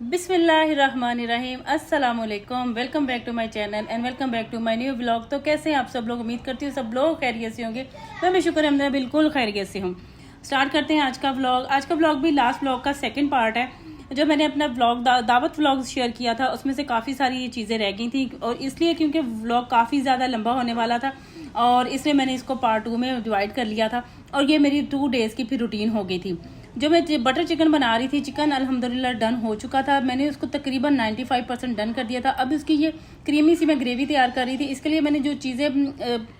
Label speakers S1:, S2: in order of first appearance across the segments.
S1: बिस्मिल्लाहिर्रहमानिर्रहीम। अस्सलाम वालेकुम। Welcome back to my channel and welcome back to my new vlog. तो कैसे हैं आप सब लोग? उम्मीद करती हूँ सब लोग खैरियत से होंगे। मैं भी शुक्र है बिल्कुल खैरियत से हूँ। स्टार्ट करते हैं आज का व्लॉग। आज का व्लॉग भी लास्ट व्लॉग का सेकंड पार्ट है। जो मैंने अपना व्लॉग दावत व्लॉग शेयर किया था उसमें से काफ़ी सारी ये चीज़ें रह गई थी और इसलिए क्योंकि व्लॉग काफ़ी ज़्यादा लंबा होने वाला था और इसलिए मैंने इसको पार्ट 2 में डिवाइड कर लिया था और ये मेरी 2 डेज़ की फिर रूटीन हो गई थी। जो मैं बटर चिकन बना रही थी, चिकन अल्हम्दुलिल्लाह डन हो चुका था। मैंने उसको तकरीबन 95% डन कर दिया था। अब इसकी ये क्रीमी सी मैं ग्रेवी तैयार कर रही थी। इसके लिए मैंने जो चीज़ें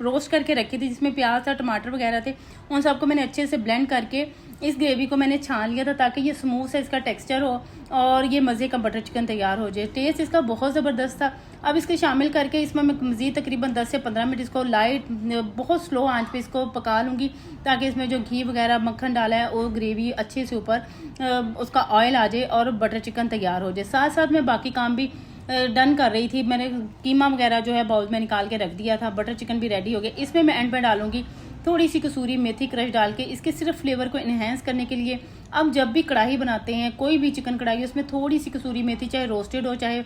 S1: रोस्ट करके रखी थी जिसमें प्याज था, टमाटर वगैरह थे, उन सबको मैंने अच्छे से ब्लेंड करके इस ग्रेवी को मैंने छान लिया था ताकि ये स्मूथ से इसका टेक्सचर हो और ये मज़े का बटर चिकन तैयार हो जाए। टेस्ट इसका बहुत ज़बरदस्त था। अब इसके शामिल करके इसमें मैं मज़ीद तकरीबन 10 से 15 मिनट इसको लाइट बहुत स्लो आंच पे इसको पका लूँगी ताकि इसमें जो घी वगैरह मक्खन डाला है वो ग्रेवी अच्छे से ऊपर उसका ऑयल आ जाए और बटर चिकन तैयार हो जाए। साथ साथ मैं बाकी काम भी डन कर रही थी। मैंने कीमा वगैरह जो है बाउल में निकाल के रख दिया था। बटर चिकन भी रेडी हो गया। इसमें मैं एंड में डालूंगी थोड़ी सी कसूरी मेथी क्रश डाल के इसके सिर्फ फ्लेवर को इन्हेंस करने के लिए। अब जब भी कढ़ाई बनाते हैं, कोई भी चिकन कढ़ाई, उसमें थोड़ी सी कसूरी मेथी चाहे रोस्टेड हो चाहे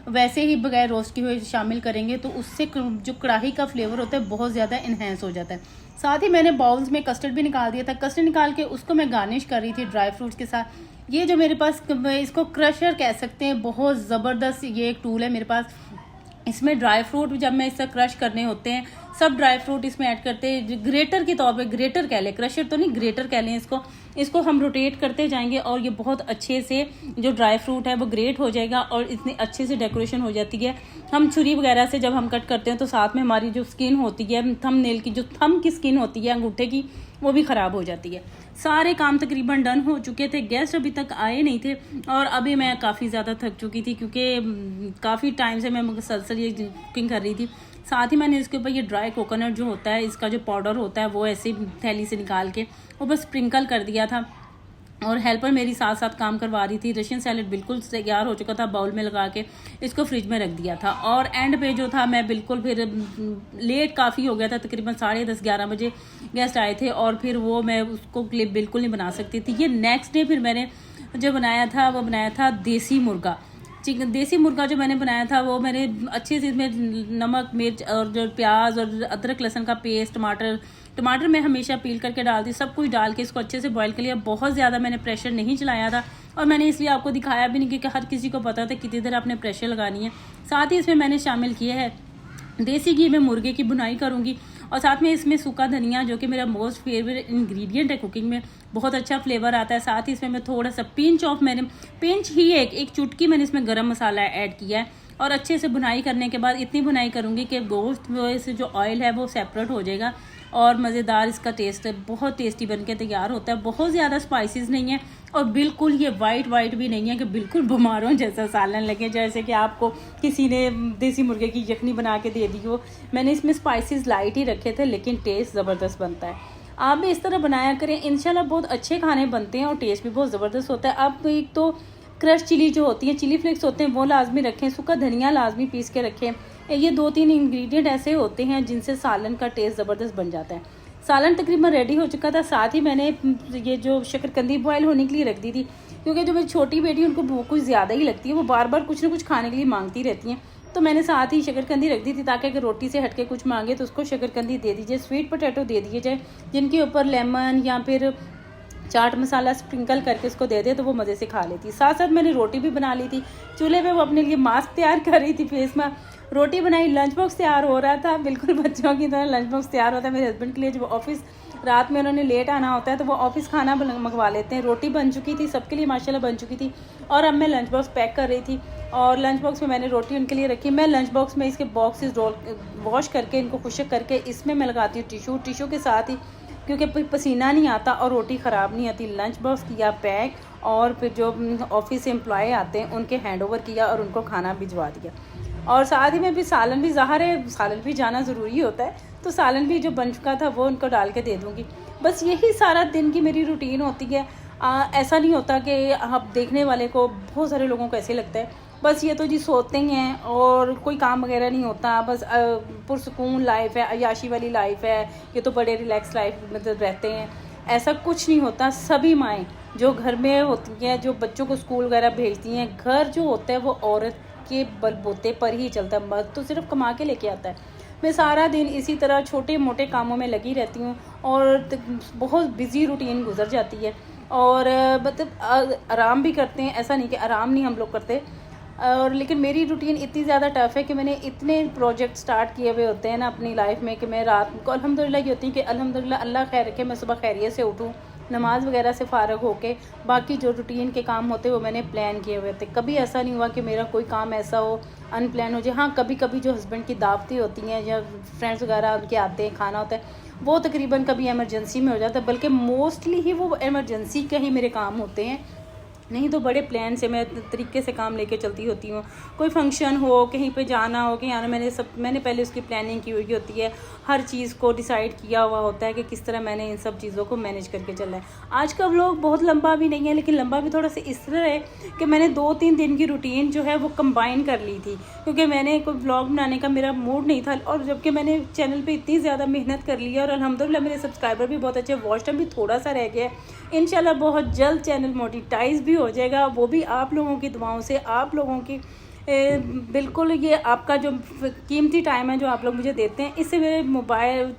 S1: वैसे ही बगैर रोस्ट की हुई शामिल करेंगे तो उससे जो कढ़ाई का फ्लेवर होता है बहुत ज़्यादा इन्हेंस हो जाता है। साथ ही मैंने बाउल्स में कस्टर्ड भी निकाल दिया था। कस्टर्ड निकाल के उसको मैं गार्निश कर रही थी ड्राई फ्रूट्स के साथ। ये जो मेरे पास इसको क्रशर कह सकते हैं, बहुत ज़बरदस्त ये एक टूल है मेरे पास। इसमें ड्राई फ्रूट जब मैं इससे क्रश करने होते हैं सब ड्राई फ्रूट इसमें ऐड करते हैं। ग्रेटर के तौर पे, ग्रेटर कह लें, क्रशर तो नहीं, ग्रेटर कह लें इसको हम रोटेट करते जाएंगे और ये बहुत अच्छे से जो ड्राई फ्रूट है वो ग्रेट हो जाएगा और इतनी अच्छे से डेकोरेशन हो जाती है। हम छुरी वगैरह से जब हम कट करते हैं तो साथ में हमारी जो स्किन होती है, थंबनेल की जो थंब की स्किन होती है अंगूठे की, वो भी ख़राब हो जाती है। सारे काम तकरीबन डन हो चुके थे। गेस्ट अभी तक आए नहीं थे और अभी मैं काफ़ी ज़्यादा थक चुकी थी क्योंकि काफ़ी टाइम से मैं मुसलसल ये कुकिंग कर रही थी। साथ ही मैंने इसके ऊपर ये ड्राई कोकोनट जो होता है, इसका जो पाउडर होता है वो ऐसे थैली से निकाल के वो बस स्प्रिंकल कर दिया था और हेल्पर मेरी साथ साथ काम करवा रही थी। रशियन सैलेड बिल्कुल तैयार हो चुका था, बाउल में लगा के इसको फ्रिज में रख दिया था। और एंड पे जो था मैं बिल्कुल फिर लेट काफ़ी हो गया था, तकरीबन 10:30-11 बजे गेस्ट आए थे और फिर वो मैं उसको क्लिप बिल्कुल नहीं बना सकती थी। ये नेक्स्ट डे फिर मैंने जो बनाया था वो बनाया था देसी मुर्गा चिकन। देसी मुर्गा जो मैंने बनाया था वो मैंने अच्छे से इसमें नमक, मिर्च और जो प्याज और अदरक लहसुन का पेस्ट, टमाटर मैं हमेशा पील करके डालती, सब कुछ डाल के इसको अच्छे से बॉईल कर लिया। बहुत ज़्यादा मैंने प्रेशर नहीं चलाया था और मैंने इसलिए आपको दिखाया भी नहीं क्योंकि हर किसी को पता था कितनी देर आपने प्रेशर लगानी है। साथ ही इसमें मैंने शामिल किया है देसी घी में मुर्गे की भुनाई करूँगी और साथ में इसमें सूखा धनिया जो कि मेरा मोस्ट फेवरेट इंग्रेडिएंट है कुकिंग में, बहुत अच्छा फ्लेवर आता है। साथ ही इसमें मैं थोड़ा सा पिंच ही एक चुटकी मैंने इसमें गरम मसाला ऐड किया है और अच्छे से भुनाई करने के बाद इतनी भुनाई करूँगी कि गोश्त से जो ऑयल है वो सेपरेट हो जाएगा और मज़ेदार इसका टेस्ट है। बहुत टेस्टी बन के तैयार होता है। बहुत ज़्यादा स्पाइसेस नहीं है और बिल्कुल ये वाइट भी नहीं है कि बिल्कुल बीमारों जैसा सालन लगे, जैसे कि आपको किसी ने देसी मुर्गे की यखनी बना के दे दी हो। मैंने इसमें स्पाइसेस लाइट ही रखे थे लेकिन टेस्ट ज़बरदस्त बनता है। आप भी इस तरह बनाया करें, इंशाल्लाह बहुत अच्छे खाने बनते हैं और टेस्ट भी बहुत ज़बरदस्त होता है। आप एक तो क्रश चिली जो होती है, चिली फ्लेक्स होते हैं, वो लाजमी रखें। सूखा धनिया लाजमी पीस के रखें। ये 2-3 इंग्रेडिएंट ऐसे होते हैं जिनसे सालन का टेस्ट ज़बरदस्त बन जाता है। सालन तकरीबन रेडी हो चुका था। साथ ही मैंने ये जो शकरकंदी बॉयल होने के लिए रख दी थी क्योंकि जो मेरी छोटी बेटी उनको भूख कुछ ज़्यादा ही लगती है, वो बार बार कुछ ना कुछ खाने के लिए मांगती रहती हैं, तो मैंने साथ ही शकरकंदी रख दी थी ताकि अगर रोटी से हटके कुछ मांगे तो उसको शकरकंदी दे दीजिए। स्वीट पोटैटो दे दिए जाए जिनके ऊपर लेमन या फिर चाट मसाला स्प्रिंकल करके उसको दे दे तो वो मज़े से खा लेती। साथ साथ मैंने रोटी भी बना ली थी चूल्हे पे। वो अपने लिए मास्क तैयार कर रही थी, फेस में रोटी बनाई, लंच बॉक्स तैयार हो रहा था। बिल्कुल बच्चों की तरह लंच बॉक्स तैयार होता है मेरे हस्बैंड के लिए। जब ऑफिस रात में उन्होंने लेट आना होता है तो वो ऑफिस खाना मंगवा लेते हैं। रोटी बन चुकी थी सबके लिए माशाल्लाह बन चुकी थी और अब मैं लंच बॉक्स पैक कर रही थी और लंच बॉक्स में मैंने रोटी उनके लिए रखी। मैं लंच बॉक्स में इसके बॉक्सेस वॉश करके इनको खुशक करके इसमें मैं लगाती हूँ टिशू के साथ ही, क्योंकि पसीना नहीं आता और रोटी ख़राब नहीं आती। लंच बॉक्स किया पैक और फिर जो ऑफिस से एम्प्लॉय आते हैं उनके हैंड ओवर किया और उनको खाना भिजवा दिया। और साथ ही में भी सालन भी ज़ाहिर है, सालन भी जाना ज़रूरी होता है, तो सालन भी जो बन चुका था वो उनको डाल के दे दूँगी। बस यही सारा दिन की मेरी रूटीन होती है। ऐसा नहीं होता कि आप देखने वाले को, बहुत सारे लोगों को ऐसे लगता है बस ये तो जी सोते ही हैं और कोई काम वगैरह नहीं होता, बस पुरसुकून लाइफ है, अय्याशी वाली लाइफ है, ये तो बड़े रिलैक्स लाइफ मतलब रहते हैं। ऐसा कुछ नहीं होता। सभी माएँ जो घर में होती हैं, जो बच्चों को स्कूल वगैरह भेजती हैं, घर जो होता है वो औरत के बलबूते पर ही चलता है। मर्द तो सिर्फ कमा के लेके आता है। मैं सारा दिन इसी तरह छोटे मोटे कामों में लगी रहती हूँ और बहुत बिजी रूटीन गुजर जाती है। और मतलब आराम भी करते हैं, ऐसा नहीं कि आराम नहीं हम लोग करते। और लेकिन मेरी रूटीन इतनी ज़्यादा टफ़ है कि मैंने इतने प्रोजेक्ट स्टार्ट किए हुए होते हैं ना अपनी लाइफ में कि मैं रात को अल्हम्दुलिल्लाह ये होती है कि अल्हम्दुलिल्लाह अल्लाह खैर रखे, मैं सुबह खैरियत से उठूँ, नमाज़ वगैरह से फ़ारग होके बाकी जो रूटीन के काम होते हैं वो मैंने प्लान किए हुए थे। कभी ऐसा नहीं हुआ कि मेरा कोई काम ऐसा हो अनप्लान हो जाए। हाँ, कभी कभी जो हस्बैंड की दावतें होती हैं या फ्रेंड्स वगैरह उनके आते हैं, खाना होता है, वो तकरीबन कभी एमरजेंसी में हो जाता है, बल्कि मोस्टली ही वो एमरजेंसी के ही मेरे काम होते हैं। नहीं तो बड़े प्लान से मैं तरीके से काम लेके चलती होती हूँ। कोई फंक्शन हो, कहीं पे जाना हो, कहीं आना, मैंने पहले उसकी प्लानिंग की हुई होती है। हर चीज़ को डिसाइड किया हुआ होता है कि किस तरह मैंने इन सब चीज़ों को मैनेज करके चलना है। आज का व्लॉग बहुत लंबा भी नहीं है, लेकिन लंबा भी थोड़ा सा इस तरह है कि मैंने 2-3 दिन की रूटीन जो है वो कंबाइन कर ली थी, क्योंकि मैंने कोई व्लॉग बनाने का मेरा मूड नहीं था। और जबकि मैंने चैनल पर इतनी ज़्यादा मेहनत कर ली है और अल्हम्दुलिल्लाह मेरे सब्सक्राइबर भी बहुत अच्छे, वॉच टाइम भी थोड़ा सा रह गया है। इंशाल्लाह बहुत जल्द चैनल मोनेटाइज भी हो जाएगा, वो भी आप लोगों की दुआओं से, आप लोगों की बिल्कुल ये आपका जो कीमती टाइम है जो आप लोग मुझे देते हैं, इससे मेरे मोबाइल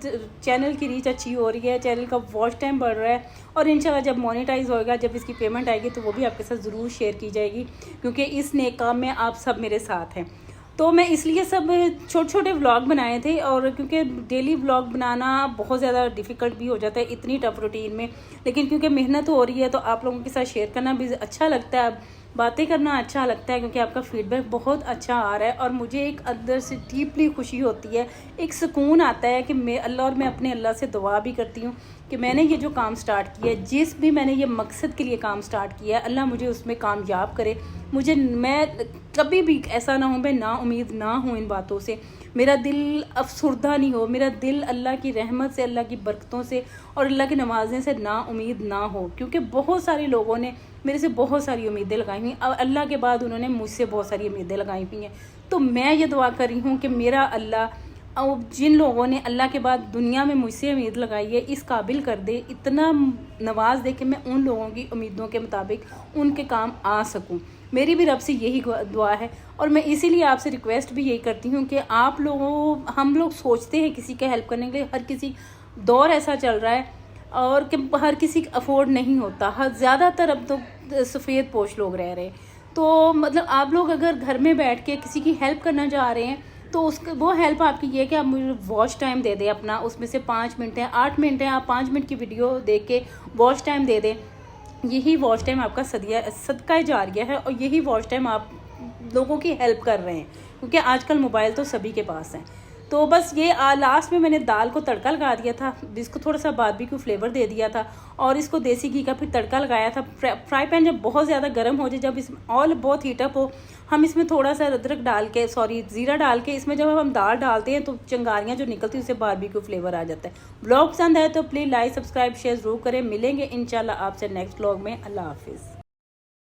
S1: चैनल की रीच अच्छी हो रही है, चैनल का वॉच टाइम बढ़ रहा है। और इंशाल्लाह जब मोनेटाइज होएगा, जब इसकी पेमेंट आएगी तो वो भी आपके साथ ज़रूर शेयर की जाएगी, क्योंकि इस नेक काम में आप सब मेरे साथ हैं। तो मैं इसलिए सब छोटे छोटे व्लॉग बनाए थे। और क्योंकि डेली व्लॉग बनाना बहुत ज़्यादा डिफ़िकल्ट भी हो जाता है इतनी टफ रूटीन में, लेकिन क्योंकि मेहनत हो रही है तो आप लोगों के साथ शेयर करना भी अच्छा लगता है, बातें करना अच्छा लगता है, क्योंकि आपका फीडबैक बहुत अच्छा आ रहा है और मुझे एक अंदर से डीपली खुशी होती है, एक सुकून आता है कि मैं अपने अल्लाह से दुआ भी करती हूँ कि मैंने ये जो काम स्टार्ट किया है, जिस भी मैंने ये मकसद के लिए काम स्टार्ट किया है, अल्लाह मुझे उसमें कामयाब करे। मैं कभी भी ऐसा ना हो, मैं ना उम्मीद ना हूँ इन बातों से, मेरा दिल अफसुर्दा नहीं हो, मेरा दिल अल्लाह की रहमत से, अल्लाह की बरकतों से और अल्लाह की नवाज़ने से ना उम्मीद ना हो। क्योंकि बहुत सारे लोगों ने मेरे से बहुत सारी उम्मीदें लगाई हुई, और अल्लाह के बाद उन्होंने मुझसे बहुत सारी उम्मीदें लगाई हुई हैं। तो मैं ये दुआ कर रही हूँ कि मेरा अल्लाह जिन लोगों ने अल्लाह के बाद दुनिया में मुझसे उम्मीद लगाई है, इस काबिल कर दे, इतना नवाज दे कि मैं उन लोगों की उम्मीदों के मुताबिक उनके काम आ सकूं। मेरी भी रब से यही दुआ है। और मैं इसीलिए आपसे रिक्वेस्ट भी यही करती हूँ कि आप लोगों, हम लोग सोचते हैं किसी के हेल्प करने के लिए, हर किसी दौर ऐसा चल रहा है और कि हर किसी अफोर्ड नहीं होता, हर ज़्यादातर अब तो सफ़ेद पोश लोग रह रहे हैं। तो मतलब आप लोग अगर घर में बैठ के किसी की हेल्प करना चाह रहे हैं तो उसका वो हेल्प आपकी ये है कि आप मुझे वॉच टाइम दे दें अपना, उसमें से 5 मिनट है, 8 मिनट है, आप 5 मिनट की वीडियो देख के वॉच टाइम दे दें। यही वॉच टाइम आपका सदका जारिया है और यही वॉच टाइम आप लोगों की हेल्प कर रहे हैं, क्योंकि आजकल मोबाइल तो सभी के पास हैं। तो बस ये लास्ट में मैंने दाल को तड़का लगा दिया था, जिसको थोड़ा सा बारबेक्यू फ्लेवर दे दिया था और इसको देसी घी का फिर तड़का लगाया था। फ्राई पैन जब बहुत ज़्यादा गर्म हो जाए, जब इसमें ऑयल बहुत हीटअप हो, हम इसमें थोड़ा सा अदरक डाल के, ज़ीरा डाल के इसमें जब हम दाल डालते हैं तो चिंगारियाँ जो निकलती हैं उससे बारबेक्यू फ्लेवर आ जाता है। व्लॉग पसंद आए तो प्लीज़ लाइक सब्सक्राइब शेयर ज़रूर करें। मिलेंगे इंशाल्लाह आपसे नेक्स्ट व्लॉग में। अल्लाह हाफिज़।